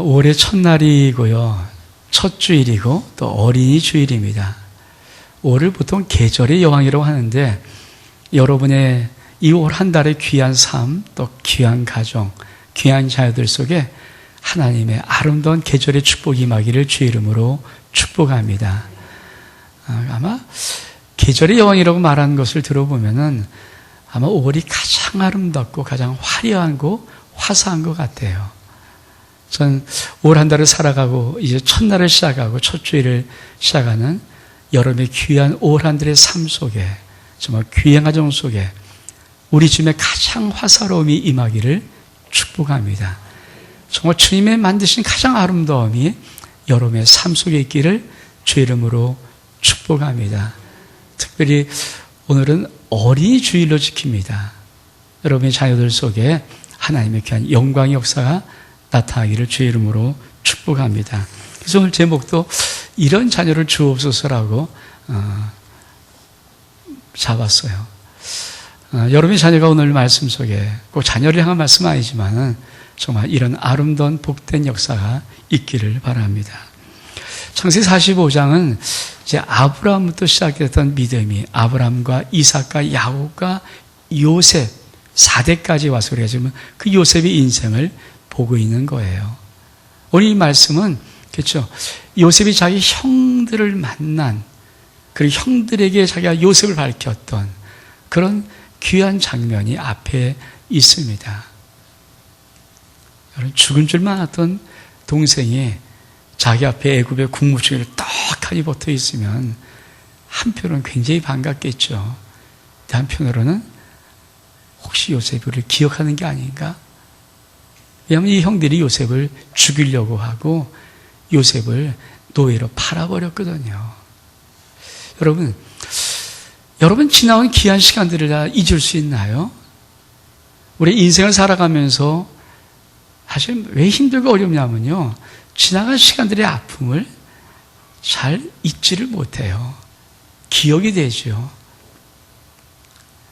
올해 첫날이고요. 첫 주일이고 또 어린이 주일입니다. 5월을 보통 계절의 여왕이라고 하는데 여러분의 이 올 한 달의 귀한 삶, 또 귀한 가정, 귀한 자녀들 속에 하나님의 아름다운 계절의 축복이 임하기를 주의 이름으로 축복합니다. 아마 계절의 여왕이라고 말하는 것을 들어보면은 아마 5월이 가장 아름답고 가장 화려하고 화사한 것 같아요. 전 올 한 달을 살아가고 이제 첫날을 시작하고 첫 주일을 시작하는 여러분의 귀한 올 한 달의 삶 속에 정말 귀한 가정 속에 우리 주님의 가장 화사로움이 임하기를 축복합니다. 정말 주님의 만드신 가장 아름다움이 여러분의 삶 속에 있기를 주의 이름으로 축복합니다. 특별히 오늘은 어린이 주일로 지킵니다. 여러분의 자녀들 속에 하나님의 귀한 영광의 역사가 나타나기를 주의 이름으로 축복합니다. 그래서 오늘 제목도 이런 자녀를 주옵소서라고 잡았어요. 여러분의 자녀가 오늘 말씀 속에 꼭 자녀를 향한 말씀은 아니지만 정말 이런 아름다운 복된 역사가 있기를 바랍니다. 창세기 45장은 이제 아브라함부터 시작했던 믿음이 아브라함과 이삭과 야곱과 요셉 4대까지 와서 우리가 지금 그 요셉의 인생을 보고 있는 거예요. 오늘 이 말씀은 그렇죠. 요셉이 자기 형들을 만난 그리고 형들에게 자기가 요셉을 밝혔던 그런 귀한 장면이 앞에 있습니다. 여러분 죽은 줄만 알았던 동생이 자기 앞에 애굽의 국무총리를 떡하니 붙어 있으면 한편으로는 굉장히 반갑겠죠. 한편으로는 혹시 요셉이 우리를 기억하는 게 아닌가? 왜냐하면 이 형들이 요셉을 죽이려고 하고 요셉을 노예로 팔아버렸거든요. 여러분 지나온 귀한 시간들을 다 잊을 수 있나요? 우리 인생을 살아가면서 사실 왜 힘들고 어렵냐면요. 지나간 시간들의 아픔을 잘 잊지를 못해요. 기억이 되죠.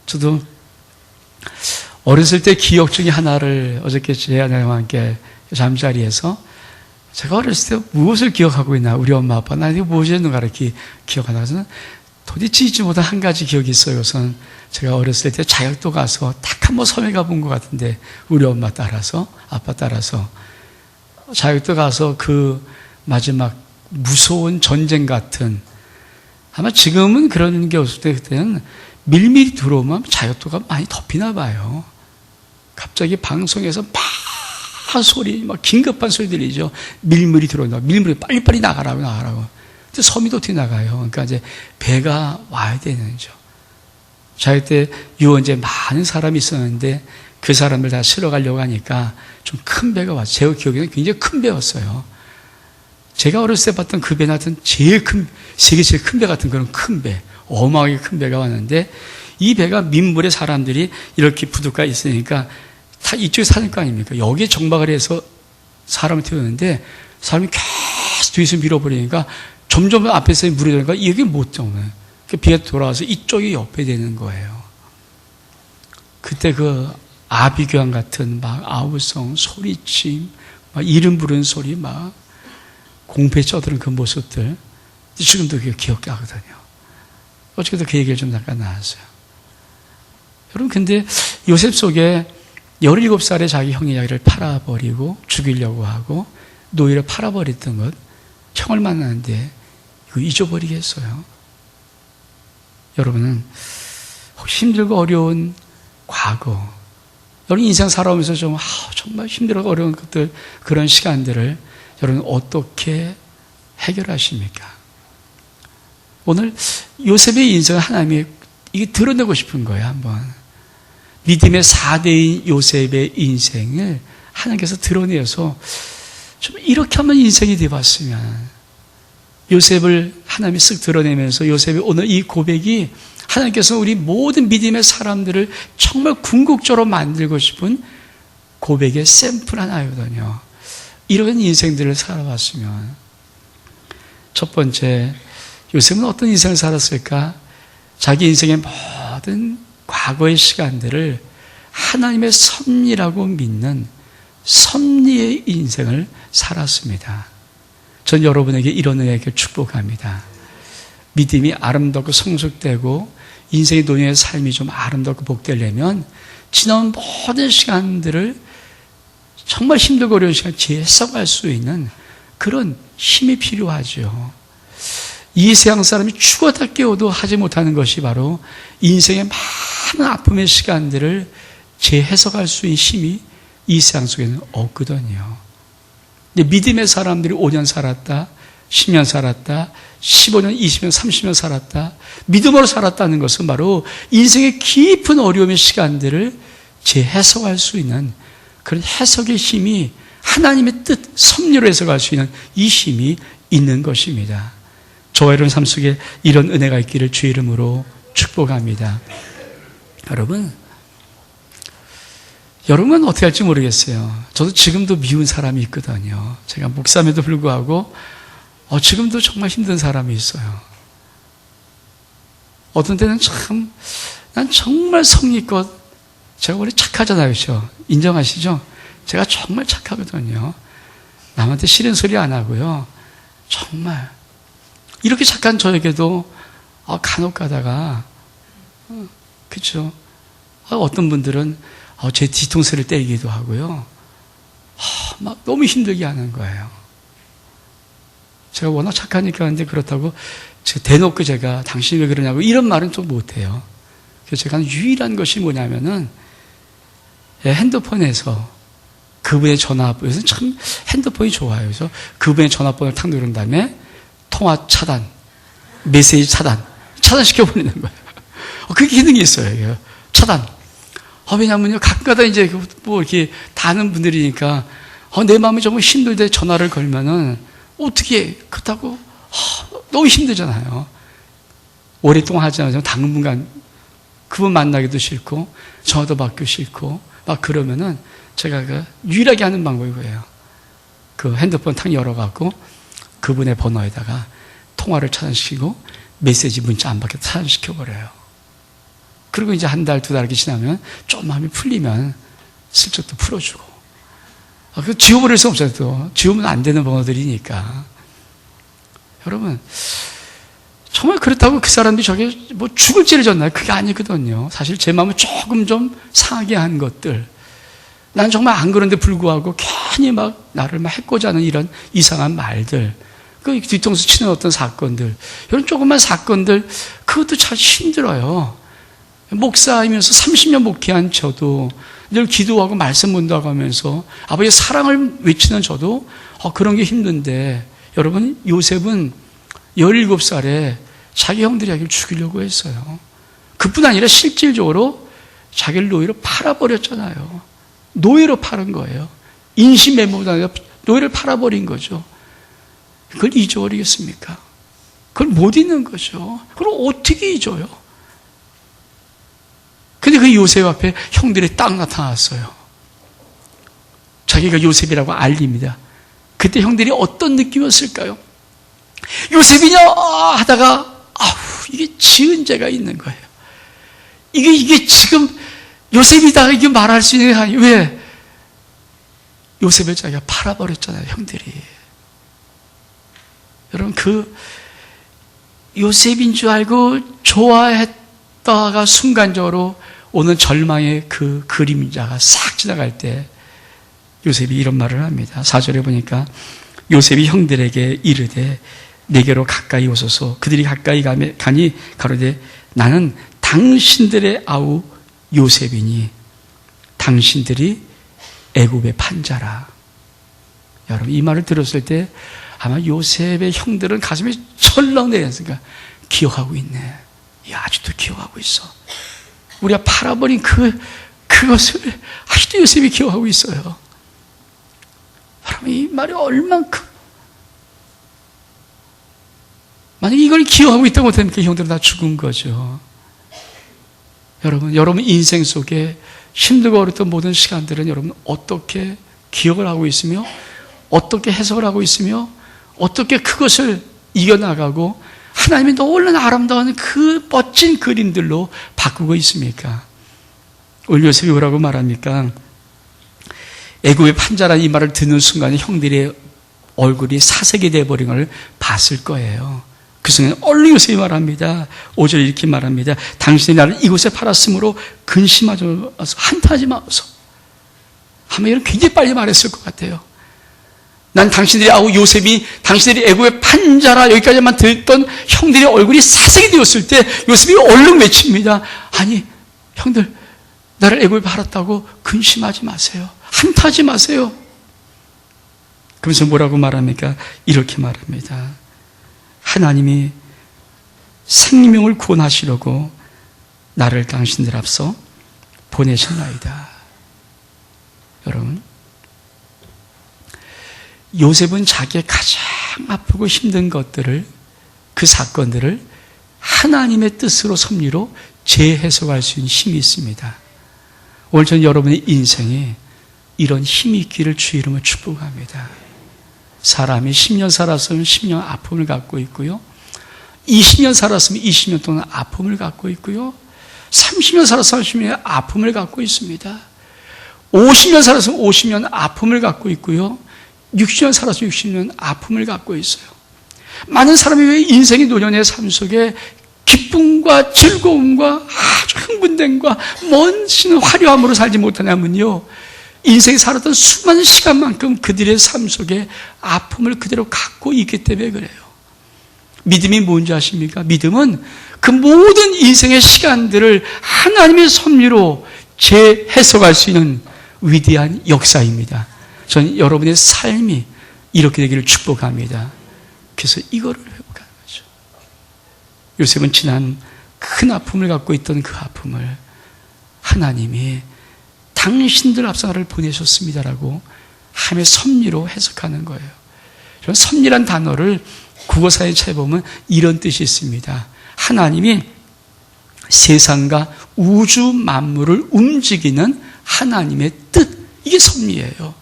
저도 어렸을 때 기억 중에 하나를 어저께 제 아내와 함께 잠자리에서 제가 어렸을 때 무엇을 기억하고 있나 우리 엄마 아빠 나 이거 무엇이 했는가 이렇게 기억하나 해서 도대체 잊지 못한 한 가지 기억이 있어요. 우선 제가 어렸을 때 자격도 가서 딱 한 번 섬에 가본 것 같은데 우리 엄마 따라서 아빠 따라서 자격도 가서 그 마지막 무서운 전쟁 같은 아마 지금은 그런 게 없을 때 그때는 밀밀히 들어오면 자격도가 많이 덮이나 봐요. 갑자기 방송에서 막 소리 막 긴급한 소리 들리죠. 밀밀히 들어온다. 밀밀히 빨리빨리 나가라고. 근데 섬이 어떻게 나가요? 그러니까 이제 배가 와야 되는 거죠. 자기 때 유원지에 많은 사람이 있었는데 그 사람들 다 실어가려고 하니까 좀 큰 배가 왔어요. 제 기억에는 굉장히 큰 배였어요. 제가 어렸을 때 봤던 그 배 같은 세계 제일 큰 배 같은 그런 큰 배, 어마어마하게 큰 배가 왔는데 이 배가 민물에 사람들이 이렇게 부둣가에 있으니까 다 이쪽에 사는 거 아닙니까? 여기에 정박을 해서 사람을 태우는데 사람이 계속 뒤에서 밀어버리니까 점점 앞에서 물이 들어가니까 이게 못 정해요. 비가 돌아와서 이쪽이 옆에 되는 거예요. 그때 그 아비규환 같은 막 아우성, 소리침, 막 이름 부르는 소리, 막 공포에 쩌드는 그 모습들 지금도 그게 기억나거든요. 어저께도 그 얘기를 좀 잠깐 나왔어요. 여러분 근데 요셉 속에 17살에 자기 형 이야기를 팔아버리고 죽이려고 하고 노예를 팔아버렸던 것 형을 만나는데 이거 잊어버리겠어요? 여러분은 혹시 힘들고 어려운 과거 여러분 인생 살아오면서 좀 정말 힘들고 어려운 것들 그런 시간들을 여러분 어떻게 해결하십니까? 오늘 요셉의 인생을 하나님이 이게 드러내고 싶은 거예요. 한번 믿음의 4대인 요셉의 인생을 하나님께서 드러내서 좀 이렇게 한번 인생이 되어봤으면 요셉을 하나님이 쓱 드러내면서 요셉의 오늘 이 고백이 하나님께서 우리 모든 믿음의 사람들을 정말 궁극적으로 만들고 싶은 고백의 샘플 하나거든요. 이런 인생들을 살아봤으면 첫 번째 요셉은 어떤 인생을 살았을까? 자기 인생의 모든 과거의 시간들을 하나님의 섭리라고 믿는 섭리의 인생을 살았습니다. 전 여러분에게 이런 은혜를 축복합니다. 믿음이 아름답고 성숙되고 인생의 노년의 삶이 좀 아름답고 복되려면 지나온 모든 시간들을 정말 힘들고 어려운 시간 재해석할 수 있는 그런 힘이 필요하죠. 이 세상 사람이 죽었다 깨어도 하지 못하는 것이 바로 인생의 많은 아픔의 시간들을 재해석할 수 있는 힘이 이 세상 속에는 없거든요. 근데 믿음의 사람들이 5년 살았다, 10년 살았다, 15년, 20년, 30년 살았다. 믿음으로 살았다는 것은 바로 인생의 깊은 어려움의 시간들을 재해석할 수 있는 그런 해석의 힘이 하나님의 뜻, 섭리로 해석할 수 있는 이 힘이 있는 것입니다. 저와 여러분 삶 속에 이런 은혜가 있기를 주의 이름으로 축복합니다. 여러분은 어떻게 할지 모르겠어요. 저도 지금도 미운 사람이 있거든요. 제가 목사임에도 불구하고 지금도 정말 힘든 사람이 있어요. 어떤 때는 난 정말 성의껏, 제가 원래 착하잖아요. 그렇죠? 인정하시죠? 제가 정말 착하거든요. 남한테 싫은 소리 안 하고요. 정말 이렇게 착한 저에게도 간혹 가다가 그렇죠? 어떤 분들은 제 뒤통수를 때리기도 하고요. 막 너무 힘들게 하는 거예요. 제가 워낙 착하니까 근데 그렇다고 대놓고 제가 당신이 왜 그러냐고 이런 말은 좀 못해요. 그래서 제가 하는 유일한 것이 뭐냐면은 핸드폰에서 그분의 전화번호, 요새 참 핸드폰이 좋아요. 그래서 그분의 전화번호를 탁 누른 다음에 통화 차단, 메시지 차단시켜버리는 거예요. 그게 기능이 있어요. 차단. 왜냐면요, 가끔가다 이제 뭐 이렇게 다 아는 분들이니까 내 마음이 정말 힘들 때 전화를 걸면은 어떻게 그렇다고 너무 힘들잖아요. 오랫동안 하지 않아서 당분간 그분 만나기도 싫고 전화도 받기 싫고 막 그러면은 제가 유일하게 하는 방법이 뭐예요? 그 핸드폰 탁 열어갖고 그분의 번호에다가 통화를 차단시키고 메시지 문자 안 받게 차단시켜버려요. 그리고 이제 한 달, 2달 이렇게 지나면 좀 마음이 풀리면 슬쩍 또 풀어주고. 그 지워버릴 수 없어요. 또 지우면 안 되는 번호들이니까. 여러분, 정말 그렇다고 그 사람들이 저게 뭐 죽을 죄를 졌나요? 그게 아니거든요. 사실 제 마음을 조금 좀 상하게 한 것들. 난 정말 안 그런데 불구하고 괜히 막 나를 막 해코지 하는 이런 이상한 말들. 그 뒤통수 치는 어떤 사건들. 이런 조그만 사건들, 그것도 참 힘들어요. 목사이면서 30년 목회한 저도 늘 기도하고 말씀 문도하고 하면서 아버지의 사랑을 외치는 저도 그런 게 힘든데, 여러분, 요셉은 17살에 자기 형들이 자기를 죽이려고 했어요. 그뿐 아니라 실질적으로 자기를 노예로 팔아버렸잖아요. 노예로 팔은 거예요. 인신매매보다 아니라 노예를 팔아버린 거죠. 그걸 잊어버리겠습니까? 그걸 못 잊는 거죠. 그걸 어떻게 잊어요? 근데 그 요셉 앞에 형들이 딱 나타났어요. 자기가 요셉이라고 알립니다. 그때 형들이 어떤 느낌이었을까요? 요셉이냐 하다가 이게 지은 죄가 있는 거예요. 이게 지금 요셉이다 이게 말할 수 있는 게 아니에요. 왜? 요셉을 자기가 팔아버렸잖아요, 형들이. 여러분, 그 요셉인 줄 알고 좋아했다가 순간적으로 오는 절망의 그 그림자가 싹 지나갈 때 요셉이 이런 말을 합니다. 4절에 보니까 요셉이 형들에게 이르되 내게로 가까이 오소서. 그들이 가까이 가니 가로되 나는 당신들의 아우 요셉이니 당신들이 애굽의 판자라. 여러분, 이 말을 들었을 때 아마 요셉의 형들은 가슴이 철렁 내렸으니까 기억하고 있네. 아직도 기억하고 있어. 우리가 팔아버린 그것을 아직도 요셉이 기억하고 있어요. 여러분, 이 말이 얼만큼, 만약 이걸 기억하고 있다고 하면 그 형들은 다 죽은 거죠. 여러분 인생 속에 힘들고 어렵던 모든 시간들은 여러분 어떻게 기억을 하고 있으며 어떻게 해석을 하고 있으며 어떻게 그것을 이겨나가고 하나님이 놀라운 아름다운 그 멋진 그림들로 바꾸고 있습니까? 오늘 요셉이 뭐라고 말합니까? 애굽의 판자라는 이 말을 듣는 순간에 형들의 얼굴이 사색이 되어버린 걸 봤을 거예요. 그 순간 얼른 요셉이 말합니다. 5절에 이렇게 말합니다. 당신이 나를 이곳에 팔았으므로 근심하지 마소, 한탄하지 마소. 아마 이런 굉장히 빨리 말했을 것 같아요. 난 당신들이 요셉이 당신들이 애굽의 판자라 여기까지만 듣던 형들의 얼굴이 사색이 되었을 때 요셉이 얼른 외칩니다. 아니 형들, 나를 애굽에 팔았다고 근심하지 마세요. 한탄하지 마세요. 그러면서 뭐라고 말합니까? 이렇게 말합니다. 하나님이 생명을 구원하시려고 나를 당신들 앞서 보내셨나이다. 여러분, 요셉은 자기의 가장 아프고 힘든 것들을, 그 사건들을 하나님의 뜻으로 섭리로 재해석할 수 있는 힘이 있습니다. 오늘 저는 여러분의 인생에 이런 힘이 있기를 주의 이름으로 축복합니다. 사람이 10년 살았으면 10년 아픔을 갖고 있고요. 20년 살았으면 20년 동안 아픔을 갖고 있고요. 30년 살았으면 30년의 아픔을 갖고 있습니다. 50년 살았으면 50년 아픔을 갖고 있고요. 60년 살았으면 60년 아픔을 갖고 있어요. 많은 사람이 왜 인생의 노년의 삶 속에 기쁨과 즐거움과 아주 흥분됨과 멋있는 화려함으로 살지 못하냐면요, 인생에 살았던 수많은 시간만큼 그들의 삶 속에 아픔을 그대로 갖고 있기 때문에 그래요. 믿음이 뭔지 아십니까? 믿음은 그 모든 인생의 시간들을 하나님의 섭리로 재해석할 수 있는 위대한 역사입니다. 저는 여러분의 삶이 이렇게 되기를 축복합니다. 그래서 이거를 회복하는 거죠. 요셉은 지난 큰 아픔을 갖고 있던 그 아픔을 하나님이 당신들 앞서 나를 보내셨습니다라고 하나님의 섭리로 해석하는 거예요. 저는 섭리란 단어를 국어사에 찾아보면 이런 뜻이 있습니다. 하나님이 세상과 우주 만물을 움직이는 하나님의 뜻, 이게 섭리예요.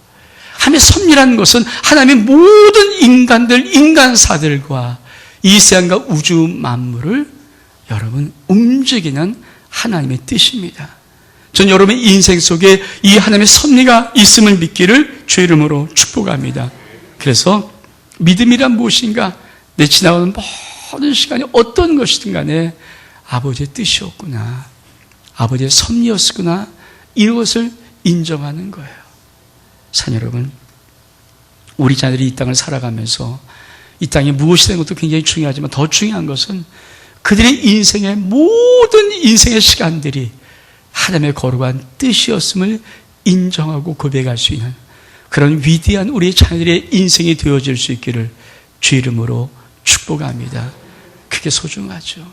하나님의 섭리라는 것은 하나님의 모든 인간들, 인간사들과 이 세상과 우주 만물을 여러분 움직이는 하나님의 뜻입니다. 전 여러분의 인생 속에 이 하나님의 섭리가 있음을 믿기를 주의 이름으로 축복합니다. 그래서 믿음이란 무엇인가? 내 지나가는 모든 시간이 어떤 것이든 간에 아버지의 뜻이었구나, 아버지의 섭리였구나, 이것을 인정하는 거예요. 사랑 여러분, 우리 자녀들이 이 땅을 살아가면서 이 땅에 무엇이 되는 것도 굉장히 중요하지만 더 중요한 것은 그들의 인생의 모든 인생의 시간들이 하나님의 거룩한 뜻이었음을 인정하고 고백할 수 있는 그런 위대한 우리 자녀들의 인생이 되어질 수 있기를 주의 이름으로 축복합니다. 그게 소중하죠.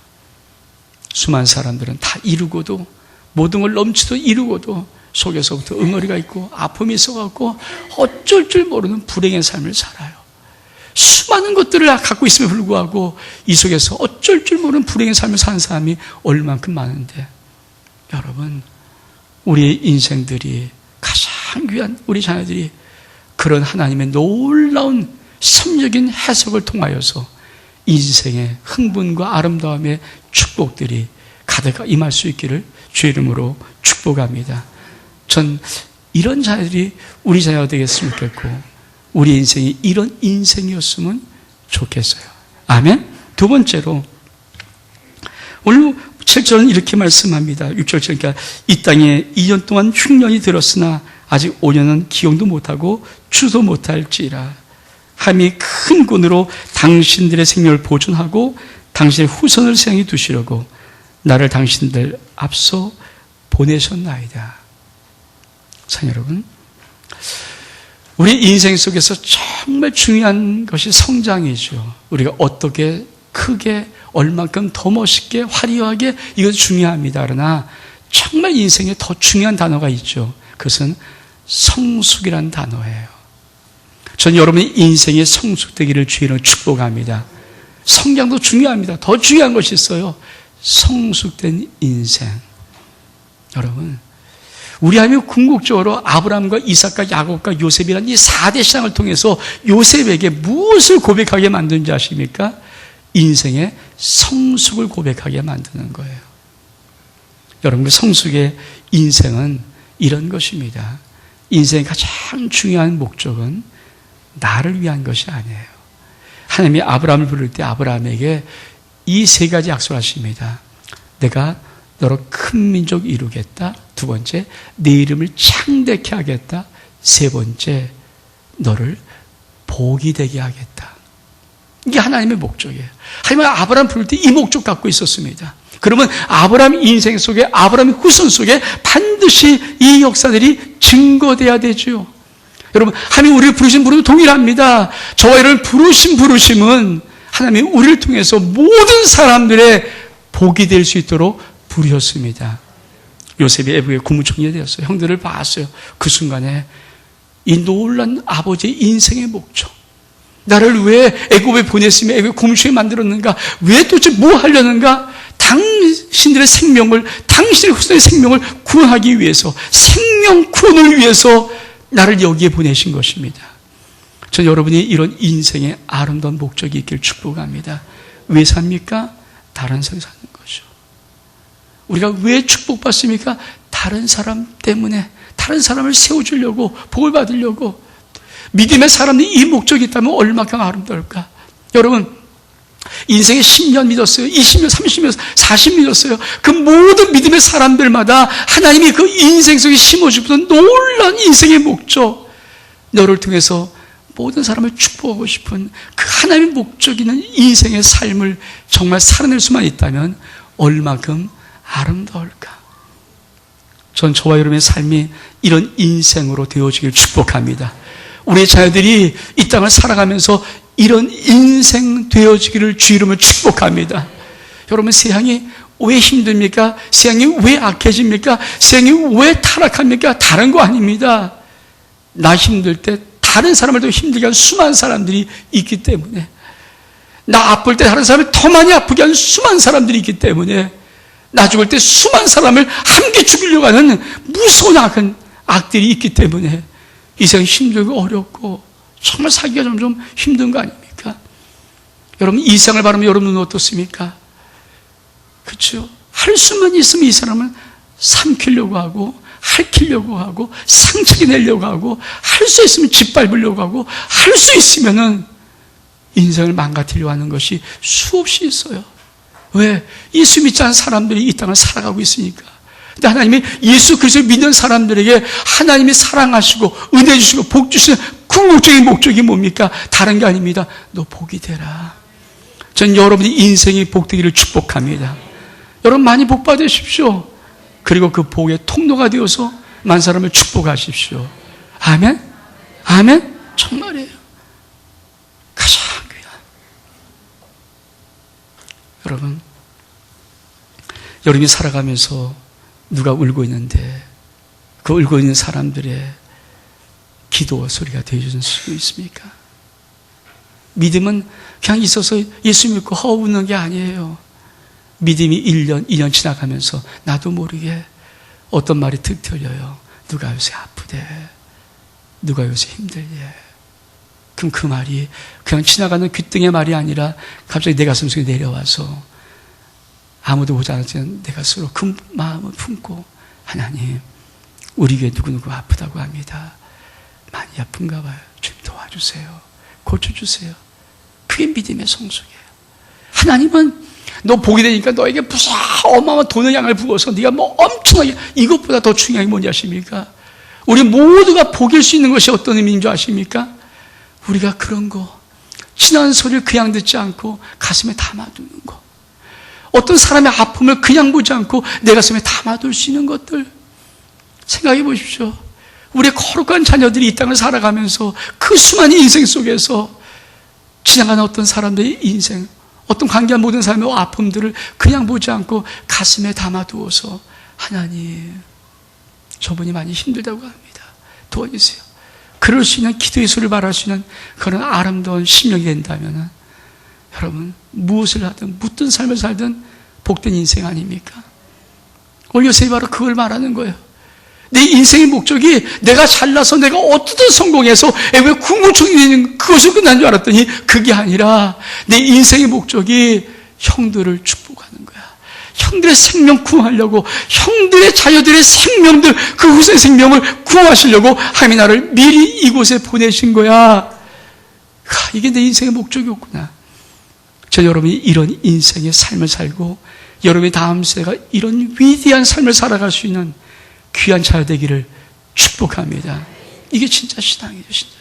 수많은 사람들은 다 이루고도, 모든 걸 넘치도 이루고도 속에서부터 응어리가 있고 아픔이 있어갖고 어쩔 줄 모르는 불행의 삶을 살아요. 수많은 것들을 갖고 있음에 불구하고 이 속에서 어쩔 줄 모르는 불행의 삶을 사는 사람이 얼만큼 많은데, 여러분, 우리의 인생들이 가장 귀한 우리 자녀들이 그런 하나님의 놀라운 섭리적인 해석을 통하여서 인생의 흥분과 아름다움의 축복들이 가득 임할 수 있기를 주의 이름으로 축복합니다. 전 이런 자녀들이 우리 자녀가 되겠으면 좋겠고 우리 인생이 이런 인생이었으면 좋겠어요. 아멘. 두 번째로 오늘 7절은 이렇게 말씀합니다. 6절 그러니까 이 땅에 2년 동안 흉년이 들었으나 아직 5년은 기용도 못하고 추도 못할지라. 하나님이 큰 군으로 당신들의 생명을 보존하고 당신의 후손을 세상에 두시려고 나를 당신들 앞서 보내셨나이다. 사랑 여러분, 우리 인생 속에서 정말 중요한 것이 성장이죠. 우리가 어떻게 크게 얼만큼 더 멋있게 화려하게, 이것도 중요합니다. 그러나 정말 인생에 더 중요한 단어가 있죠. 그것은 성숙이라는 단어예요. 전 여러분의 인생의 성숙되기를 주의로 축복합니다. 성장도 중요합니다. 더 중요한 것이 있어요. 성숙된 인생. 여러분, 우리 하나님이 궁극적으로 아브라함과 이삭과 야곱과 요셉이라는 이 4대 신앙을 통해서 요셉에게 무엇을 고백하게 만드는지 아십니까? 인생의 성숙을 고백하게 만드는 거예요. 여러분, 성숙의 인생은 이런 것입니다. 인생의 가장 중요한 목적은 나를 위한 것이 아니에요. 하나님이 아브라함을 부를 때 아브라함에게 이 세 가지 약속을 하십니다. 내가 너로 큰 민족 이루겠다. 두 번째, 내 이름을 창대케 하겠다. 세 번째, 너를 복이 되게 하겠다. 이게 하나님의 목적이에요. 하지만 아브라함 부를 때 이 목적 갖고 있었습니다. 그러면 아브라함 인생 속에, 아브라함의 후손 속에 반드시 이 역사들이 증거돼야 되죠. 여러분, 하나님 우리를 부르신 부름은 동일합니다. 저와 여러분 부르심은 하나님이 우리를 통해서 모든 사람들의 복이 될 수 있도록 부르셨습니다. 요셉이 애굽의 국무총리가 되었어요. 형들을 봤어요. 그 순간에 이 놀란 아버지의 인생의 목적, 나를 왜 애굽에 보냈으며 애굽의 국무총리 만들었는가, 왜 도대체 뭐 하려는가, 당신들의 생명을, 당신의 후손의 생명을 구원하기 위해서, 생명 구원을 위해서 나를 여기에 보내신 것입니다. 전 여러분이 이런 인생의 아름다운 목적이 있길 축복합니다. 왜 삽니까? 다른 사람이 사는 거죠. 우리가 왜 축복받습니까? 다른 사람 때문에, 다른 사람을 세워주려고, 복을 받으려고. 믿음의 사람이 이 목적이 있다면 얼마나 아름다울까? 여러분, 인생에 10년 믿었어요. 20년, 30년, 40 믿었어요. 그 모든 믿음의 사람들마다 하나님이 그 인생 속에 심어주던 놀라운 인생의 목적, 너를 통해서 모든 사람을 축복하고 싶은 그 하나님의 목적 있는 인생의 삶을 정말 살아낼 수만 있다면 얼마큼 아름다울까? 전 저와 여러분의 삶이 이런 인생으로 되어지길 축복합니다. 우리 자녀들이 이 땅을 살아가면서 이런 인생 되어지기를 주 이름으로 축복합니다. 여러분, 세상이 왜 힘듭니까? 세상이 왜 악해집니까? 세상이 왜 타락합니까? 다른 거 아닙니다. 나 힘들 때 다른 사람을 더 힘들게 하는 수많은 사람들이 있기 때문에, 나 아플 때 다른 사람을 더 많이 아프게 하는 수많은 사람들이 있기 때문에, 나 죽을 때 수많은 사람을 함께 죽이려고 하는 무서운 악들이 있기 때문에 이 세상 힘들고 어렵고 정말 살기가 점점 힘든 거 아닙니까? 여러분, 이 세상을 바라보면 여러분은 어떻습니까? 그렇죠? 할 수만 있으면 이 사람은 삼키려고 하고, 핥히려고 하고, 상처게 내려고 하고, 할 수 있으면 짓밟으려고 하고, 할 수 있으면은 인생을 망가뜨리려고 하는 것이 수없이 있어요. 왜? 예수 믿지 않은 사람들이 이 땅을 살아가고 있으니까. 근데 하나님이 예수 그리스도를 믿는 사람들에게 하나님이 사랑하시고 은혜 주시고 복 주시는 궁극적인 목적이 뭡니까? 다른 게 아닙니다. 너 복이 되라. 전 여러분이 인생이 복되기를 축복합니다. 여러분 많이 복 받으십시오. 그리고 그 복의 통로가 되어서 많은 사람을 축복하십시오. 아멘? 아멘? 정말이에요. 가장 귀한. 여러분, 여러분이 살아가면서 누가 울고 있는데 그 울고 있는 사람들의 기도 소리가 되어줄 수 있습니까? 믿음은 그냥 있어서 예수 믿고 허우는 게 아니에요. 믿음이 1년, 2년 지나가면서 나도 모르게 어떤 말이 툭 들려요. 누가 요새 아프대. 누가 요새 힘들대. 그럼 그 말이 그냥 지나가는 귀등의 말이 아니라 갑자기 내 가슴 속에 내려와서 아무도 보지 않았지만 내 가슴으로 그 마음을 품고, 하나님, 우리 교회 누구누구 아프다고 합니다. 많이 아픈가 봐요. 좀 도와주세요. 고쳐주세요. 그게 믿음의 성숙이에요. 하나님은 너 복이 되니까 너에게 어마어마한 돈의 양을 부어서 네가 뭐 엄청나게, 이것보다 더 중요한 게 뭔지 아십니까? 우리 모두가 복일 수 있는 것이 어떤 의미인 줄 아십니까? 우리가 그런 거, 지난 소리를 그냥 듣지 않고 가슴에 담아두는 거, 어떤 사람의 아픔을 그냥 보지 않고 내 가슴에 담아둘 수 있는 것들, 생각해 보십시오. 우리의 거룩한 자녀들이 이 땅을 살아가면서 그 수많은 인생 속에서 지나가는 어떤 사람들의 인생, 어떤 관계한 모든 사람의 아픔들을 그냥 보지 않고 가슴에 담아두어서, 하나님, 저분이 많이 힘들다고 합니다. 도와주세요. 그럴 수 있는 기도의 소리를 말할 수 있는 그런 아름다운 심령이 된다면, 여러분, 무엇을 하든 묻든 삶을 살든 복된 인생 아닙니까? 오늘 요셉이 바로 그걸 말하는 거예요. 내 인생의 목적이 내가 잘나서 내가 어떻든 성공해서 왜 국무총리 되는 그것이 끝난 줄 알았더니 그게 아니라 내 인생의 목적이 형들을 축복하는 거야. 형들의 생명 구하려고, 형들의 자녀들의 생명들, 그 후세 생명을 구하시려고 하나님이 나를 미리 이곳에 보내신 거야. 이게 내 인생의 목적이었구나. 저 여러분이 이런 인생의 삶을 살고 여러분이 다음 세대가 이런 위대한 삶을 살아갈 수 있는 귀한 자녀 되기를 축복합니다. 이게 진짜 신앙이죠. 진짜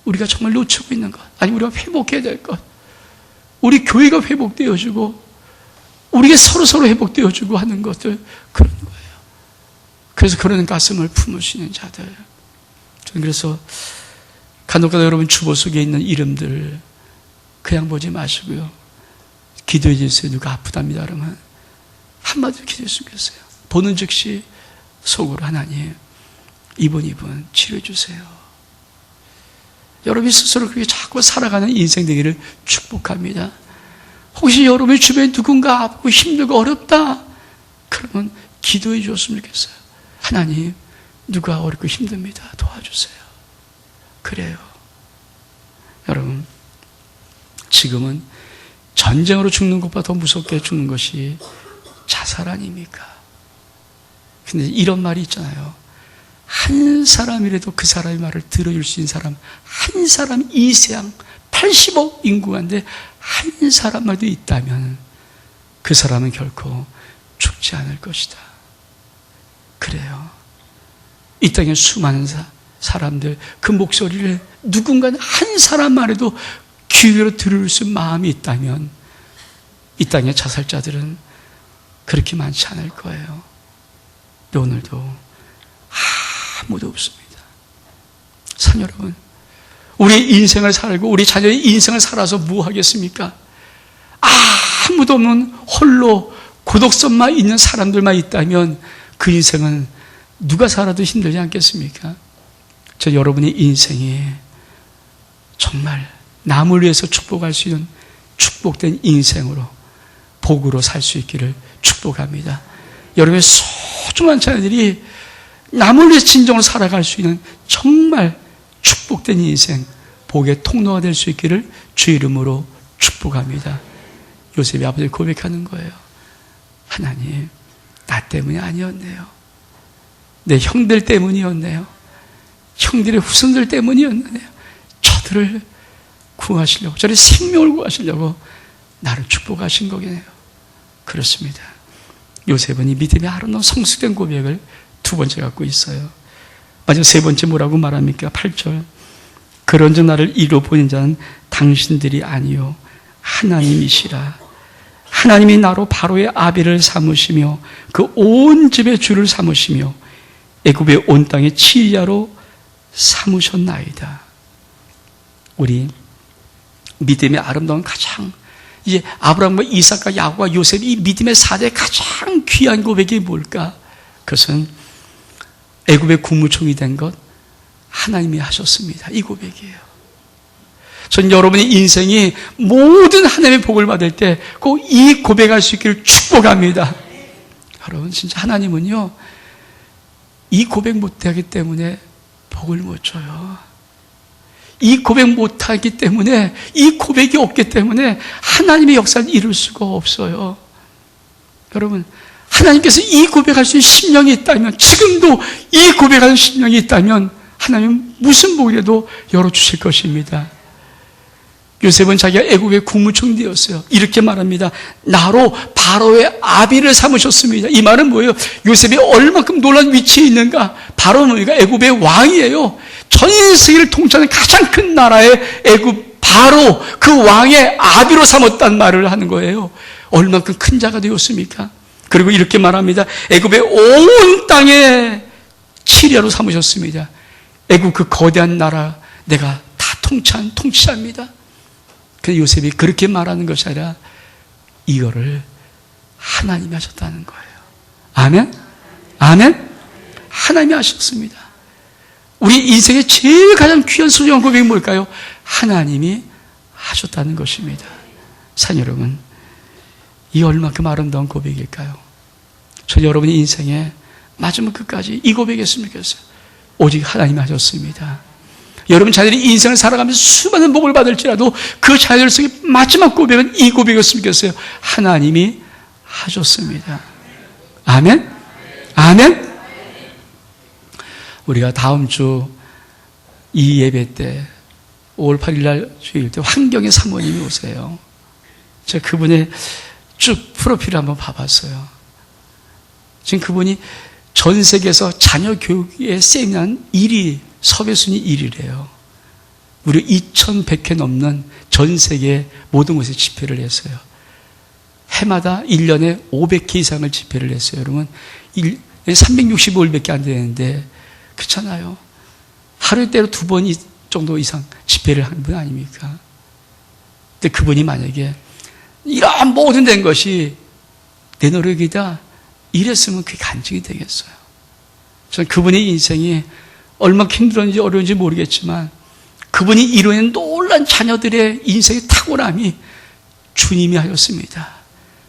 우리가 정말 놓치고 있는 것, 아니 우리가 회복해야 될 것, 우리 교회가 회복되어지고 우리가 서로 회복되어지고 하는 것들, 그런 거예요. 그래서 그런 가슴을 품으시는 자들. 저는 그래서 간혹가다 여러분 주보 속에 있는 이름들 그냥 보지 마시고요, 기도해 주세요. 누가 아프답니다 그러면 한마디로 기도해 주겠어요. 보는 즉시 속으로, 하나님 이분 치료해 주세요. 여러분이 스스로 그렇게 자꾸 살아가는 인생 되기를 축복합니다. 혹시 여러분의 주변에 누군가 아프고 힘들고 어렵다 그러면 기도해 주었으면 좋겠어요. 하나님, 누가 어렵고 힘듭니다. 도와주세요. 그래요. 여러분, 지금은 전쟁으로 죽는 것보다 더 무섭게 죽는 것이 자살 아닙니까? 근데 이런 말이 있잖아요. 한 사람이라도 그 사람의 말을 들어줄 수 있는 사람, 한 사람, 이 세상 80억 인구가인데 한 사람만도 있다면 그 사람은 결코 죽지 않을 것이다. 그래요. 이 땅에 수많은 사람들, 그 목소리를 누군가 한 사람만 해도 귀로 들을 수 있는 마음이 있다면 이 땅의 자살자들은 그렇게 많지 않을 거예요. 오늘도 아무도 없습니다. 산 여러분, 우리 인생을 살고 우리 자녀의 인생을 살아서 뭐 하겠습니까? 아무도 없는 홀로 고독성만 있는 사람들만 있다면 그 인생은 누가 살아도 힘들지 않겠습니까? 저 여러분의 인생이 정말 남을 위해서 축복할 수 있는 축복된 인생으로, 복으로 살 수 있기를 축복합니다. 여러분의 소중한 자녀들이 남을 위해 진정으로 살아갈 수 있는 정말 축복된 인생, 복의 통로가 될 수 있기를 주 이름으로 축복합니다. 요셉이 아버지를 고백하는 거예요. 하나님, 나 때문이 아니었네요. 내 형들 때문이었네요. 형들의 후손들 때문이었네요. 저들을 구하시려고, 저들의 생명을 구하시려고 나를 축복하신 거겠네요. 그렇습니다. 요셉은 이 믿음의 아름다운 성숙된 고백을 두 번째 갖고 있어요. 마지막 세 번째 뭐라고 말합니까? 8절. 그런즉 나를 이로 보낸 자는 당신들이 아니요 하나님이시라. 하나님이 나로 바로의 아비를 삼으시며 그 온 집의 주를 삼으시며 애굽의 온 땅의 치리자로 삼으셨나이다. 우리 믿음의 아름다운 가장, 이제 아브라함과 이삭과 야곱과 요셉이 이 믿음의 4대의 가장 귀한 고백이 뭘까? 그것은 애굽의 국무총리 된 것 하나님이 하셨습니다. 이 고백이에요. 전 여러분의 인생이 모든 하나님의 복을 받을 때 꼭 이 고백할 수 있기를 축복합니다. 여러분, 진짜 하나님은요, 이 고백 못하기 때문에 복을 못 줘요. 이 고백 못하기 때문에, 이 고백이 없기 때문에 하나님의 역사를 이룰 수가 없어요. 여러분, 하나님께서 이 고백할 수 있는 심령이 있다면, 지금도 이 고백하는 심령이 있다면 하나님은 무슨 복이라도 열어주실 것입니다. 요셉은 자기가 애굽의 국무총리였어요. 이렇게 말합니다. 나로 바로의 아비를 삼으셨습니다. 이 말은 뭐예요? 요셉이 얼마큼 놀라운 위치에 있는가? 바로는 애굽의 왕이에요. 전 세계를 통치하는 가장 큰 나라의 애굽 바로 그 왕의 아비로 삼았다는 말을 하는 거예요. 얼마큼 큰 자가 되었습니까? 그리고 이렇게 말합니다. 애굽의 온 땅에 치리자로 삼으셨습니다. 애굽 그 거대한 나라 내가 다 통치한 통치자입니다. 그래서 요셉이 그렇게 말하는 것이 아니라 이거를 하나님이 하셨다는 거예요. 아멘? 아멘? 하나님이 하셨습니다. 우리 인생의 제일 가장 귀한 소중한 고백이 뭘까요? 하나님이 하셨다는 것입니다. 산 여러분, 이 얼마큼 아름다운 고백일까요? 저 여러분의 인생에 마지막 끝까지 이 고백이었으면 좋겠어요. 오직 하나님이 하셨습니다. 여러분 자녀들이 인생을 살아가면서 수많은 복을 받을지라도 그 자녀들 속의 마지막 고백은 이 고백이었으면 좋겠어요. 하나님이 하셨습니다. 아멘? 아멘? 우리가 다음 주 이 예배 때 5월 8일 날 주일 때 환경의 사모님이 오세요. 제가 그분의 쭉 프로필을 한번 봐봤어요. 지금 그분이 전 세계에서 자녀 교육에 세미난 1위, 섭외 순위 1위래요. 무려 2,100회 넘는 전 세계 모든 곳에 집회를 했어요. 해마다 1년에 500회 이상을 집회를 했어요. 여러분, 365일밖에 안 되는데, 그렇잖아요. 하루에 때로 2번 정도 이상 집회를 하는 분 아닙니까? 근데 그분이 만약에 이런 모든 된 것이 내 노력이다 이랬으면 그게 간증이 되겠어요. 저는 그분의 인생이 얼마나 힘들었는지 어려운지 모르겠지만 그분이 이뤄낸 놀란 자녀들의 인생의 탁월함이 주님이 하였습니다.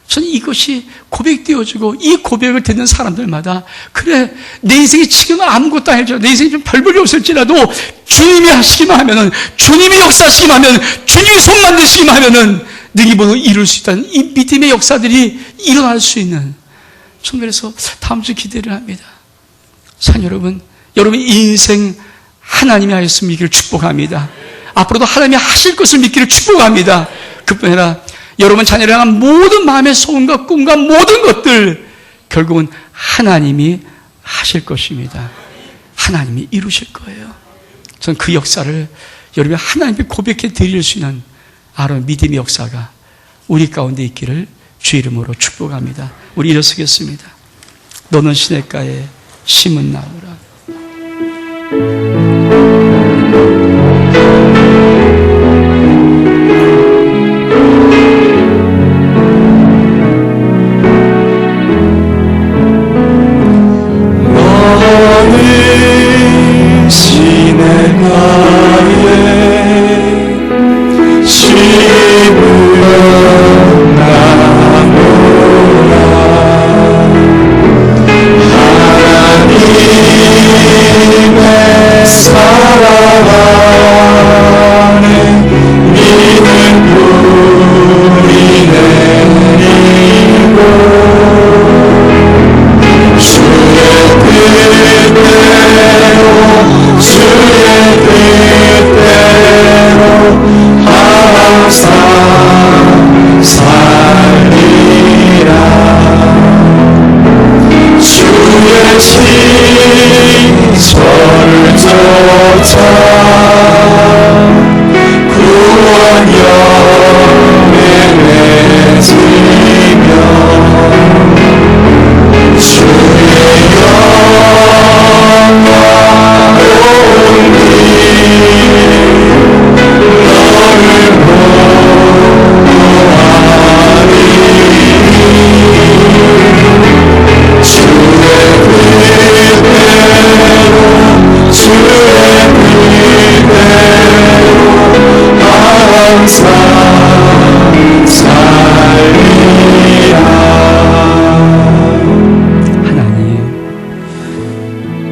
저는 이것이 고백되어지고 이 고백을 듣는 사람들마다 그래 내 인생이 지금 아무것도 아니죠. 내 인생이 좀 별 볼이 없을지라도 주님이 하시기만 하면은 주님이 역사하시기만 하면 주님이 손 만드시기만 하면은 능히 모두 이룰 수 있다는 이 믿음의 역사들이 일어날 수 있는 전 그래서 다음 주 기대를 합니다. 산 여러분, 여러분의 인생 하나님이 하였음 믿기를 축복합니다. 앞으로도 하나님이 하실 것을 믿기를 축복합니다. 그뿐 아니라 여러분 자녀를 향한 모든 마음의 소원과 꿈과 모든 것들 결국은 하나님이 하실 것입니다. 하나님이 이루실 거예요. 저는 그 역사를 여러분이 하나님께 고백해 드릴 수 있는 아론 믿음의 역사가 우리 가운데 있기를 주 이름으로 축복합니다. 우리 일어서겠습니다. 너는 시냇가에 심은 나무라. 너는 시냇가에 심은 나무라. 하나님의 사랑 안에 믿음 뿌리 내리고 주의 뜻대로 항상 살리라. 주의 시절을 쫓아 구원 열매 맺으며 주의 영광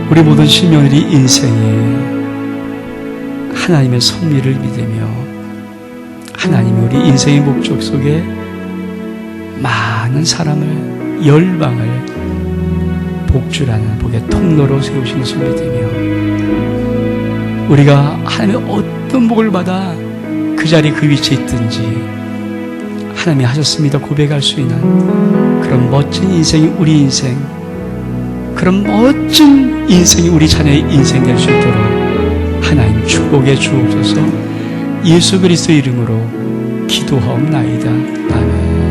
우리 모든 시민들이 인생에 하나님의 섭리를 믿으며 하나님이 우리 인생의 목적 속에 많은 사람을 열방을 복주라는 복의 통로로 세우신 것을 믿으며 우리가 하나님의 어떤 복을 받아 그 자리 그 위치에 있든지 하나님이 하셨습니다 고백할 수 있는 그런 멋진 인생이 우리 인생, 그런 멋진 인생이 우리 자녀의 인생 될 수 있도록 하나님 축복해 주옵소서. 예수 그리스도 이름으로 기도하옵나이다. 아멘.